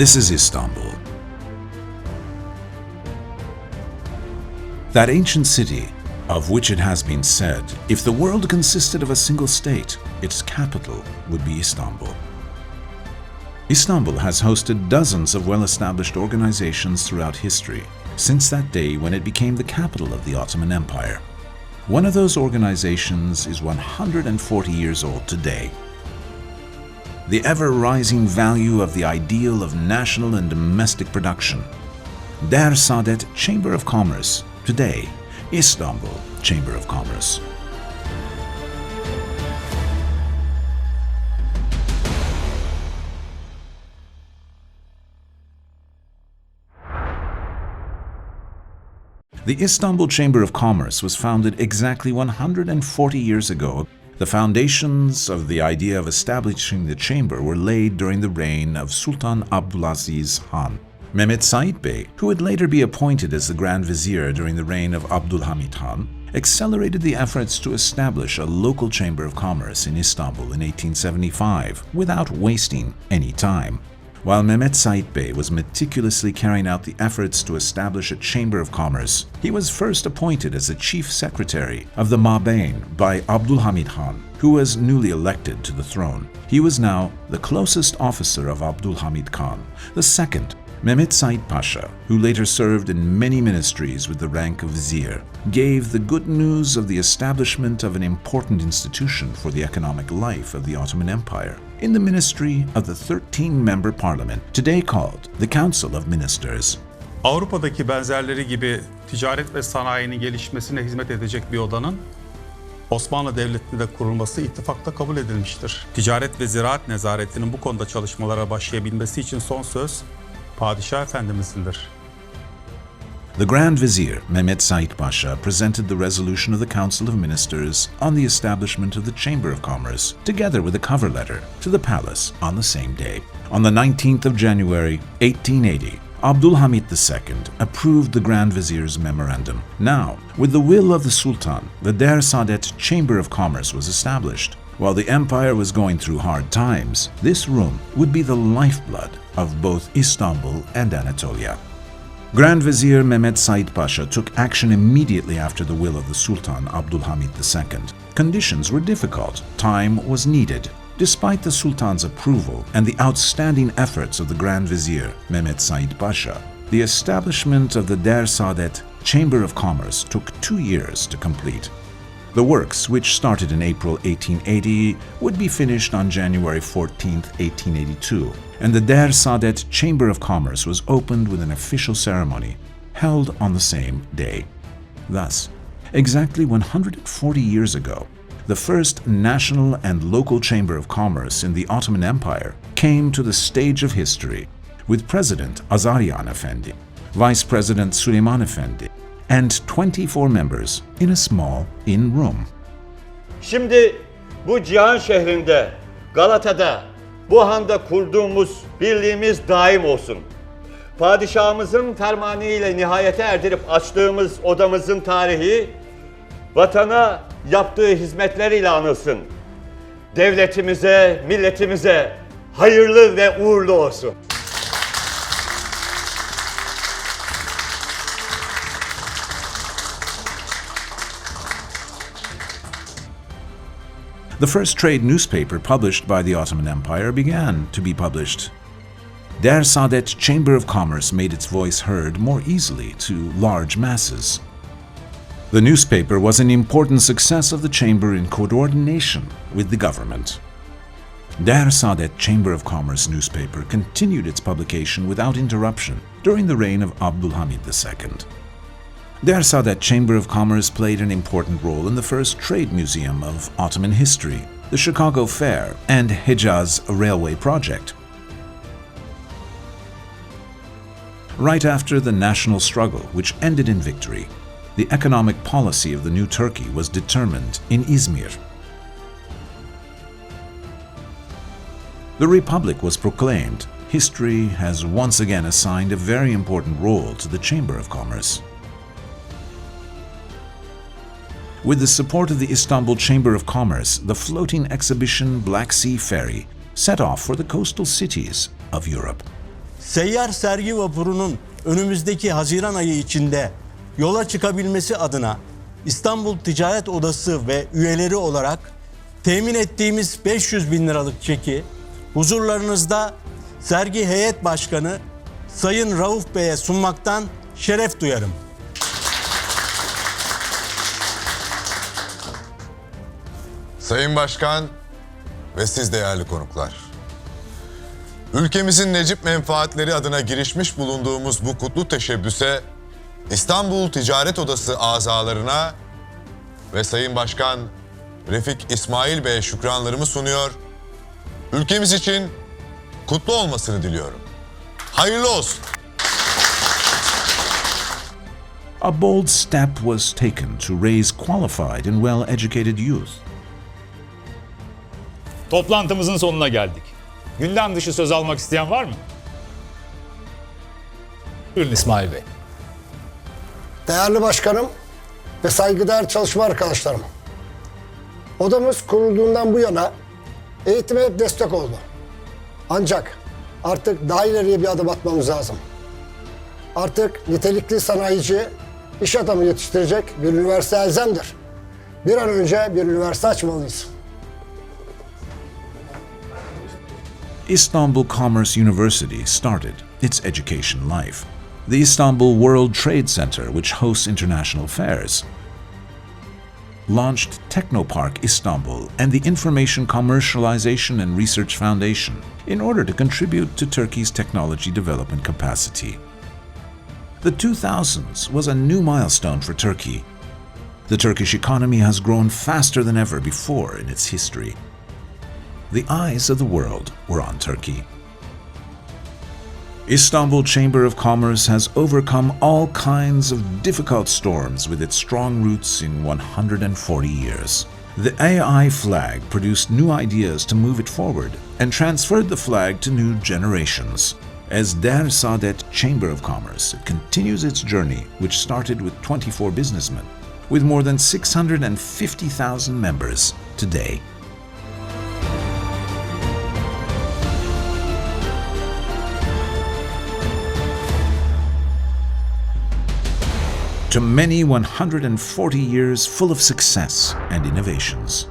This is Istanbul. That ancient city, of which it has been said, if the world consisted of a single state, its capital would be Istanbul. Istanbul has hosted dozens of well-established organizations throughout history, since that day when it became the capital of the Ottoman Empire. One of those organizations is 140 years old today. The ever-rising value of the ideal of national and domestic production. Der Saadet Chamber of Commerce, today, Istanbul Chamber of Commerce. The Istanbul Chamber of Commerce was founded exactly 140 years ago. The foundations of the idea of establishing the chamber were laid during the reign of Sultan Abdulaziz Han. Mehmet Said Bey, who would later be appointed as the Grand Vizier during the reign of Abdülhamit Han, accelerated the efforts to establish a local chamber of commerce in Istanbul in 1875 without wasting any time. While Mehmet Said Bey was meticulously carrying out the efforts to establish a chamber of commerce, he was first appointed as the chief secretary of the Mabeyne by Abdülhamit Han, who was newly elected to the throne. He was now the closest officer of Abdülhamit Khan, the second. Mehmet Said Pasha, who later served in many ministries with the rank of vizier, gave the good news of the establishment of an important institution for the economic life of the Ottoman Empire in the ministry of the 13-member parliament, today called the Council of Ministers. Avrupa'daki benzerleri gibi ticaret ve sanayinin gelişmesine hizmet edecek bir odanın Osmanlı Devleti'nde kurulması ittifakta kabul edilmiştir. Ticaret ve ziraat nezaretinin bu konuda çalışmalara başlayabilmesi için son söz Padişah Efendimiz'indir. The Grand Vizier, Mehmet Said Pasha, presented the resolution of the Council of Ministers on the establishment of the Chamber of Commerce, together with a cover letter, to the palace on the same day. On the 19th of January, 1880, Abdülhamit II approved the Grand Vizier's memorandum. Now, with the will of the Sultan, the Der Saadet Chamber of Commerce was established. While the empire was going through hard times, this room would be the lifeblood of both Istanbul and Anatolia. Grand Vizier Mehmet Said Pasha took action immediately after the will of the Sultan Abdülhamit II. Conditions were difficult, time was needed. Despite the Sultan's approval and the outstanding efforts of the Grand Vizier Mehmet Said Pasha, the establishment of the Der Saadet Chamber of Commerce took 2 years to complete. The works, which started in April 1880, would be finished on January 14, 1882, and the Der Saadet Chamber of Commerce was opened with an official ceremony held on the same day. Thus, exactly 140 years ago, the first national and local chamber of commerce in the Ottoman Empire came to the stage of history with President Azaryan Efendi, Vice President Süleyman Efendi, and 24 members in a small inn room. Şimdi bu cihan şehrinde, Galata'da, bu handa kurduğumuz birliğimiz daim olsun. Padişahımızın fermanıyla nihayete erdirip açtığımız odamızın tarihi, vatana yaptığı hizmetleriyle anılsın. Devletimize, milletimize hayırlı ve uğurlu olsun. The first trade newspaper published by the Ottoman Empire began to be published. Der Saadet Chamber of Commerce made its voice heard more easily to large masses. The newspaper was an important success of the chamber in coordination with the government. Der Saadet Chamber of Commerce newspaper continued its publication without interruption during the reign of Abdülhamit II. Der Saadet Chamber of Commerce played an important role in the first trade museum of Ottoman history, the Chicago Fair and Hejaz Railway Project. Right after the national struggle, which ended in victory, the economic policy of the new Turkey was determined in Izmir. The Republic was proclaimed. History has once again assigned a very important role to the Chamber of Commerce. With the support of the Istanbul Chamber of Commerce, the floating exhibition Black Sea Ferry set off for the coastal cities of Europe. seyyar sergi vapurunun önümüzdeki Haziran ayı içinde yola çıkabilmesi adına İstanbul Ticaret Odası ve üyeleri olarak temin ettiğimiz 500 bin liralık çeki huzurlarınızda sergi heyet başkanı Sayın Rauf Bey'e sunmaktan şeref duyarım. Sayın Başkan ve siz değerli konuklar. Ülkemizin necip menfaatleri adına girişmiş bulunduğumuz bu kutlu teşebbüse İstanbul Ticaret Odası azalarına ve Sayın Başkan Refik İsmail Bey'e şükranlarımı sunuyor. Ülkemiz için kutlu olmasını diliyorum. Hayırlı olsun. A bold step was taken to raise qualified and well-educated youth. Toplantımızın sonuna geldik. Gündem dışı söz almak isteyen var mı? Buyurun İsmail Bey. Değerli başkanım ve saygıdeğer çalışma arkadaşlarım. Odamız kurulduğundan bu yana eğitime hep destek oldu. Ancak artık daha ileriye bir adım atmamız lazım. Artık nitelikli sanayici, iş adamı yetiştirecek bir üniversite elzemdir. Bir an önce bir üniversite açmalıyız. Istanbul Commerce University started its education life. The Istanbul World Trade Center, which hosts international fairs, launched Technopark Istanbul and the Information Commercialization and Research Foundation in order to contribute to Turkey's technology development capacity. The 2000s was a new milestone for Turkey. The Turkish economy has grown faster than ever before in its history. The eyes of the world were on Turkey. Istanbul Chamber of Commerce has overcome all kinds of difficult storms with its strong roots in 140 years. The AI flag produced new ideas to move it forward and transferred the flag to new generations. As Der Saadet Chamber of Commerce, it continues its journey, which started with 24 businessmen, with more than 650,000 members today. To many 140 years full of success and innovations.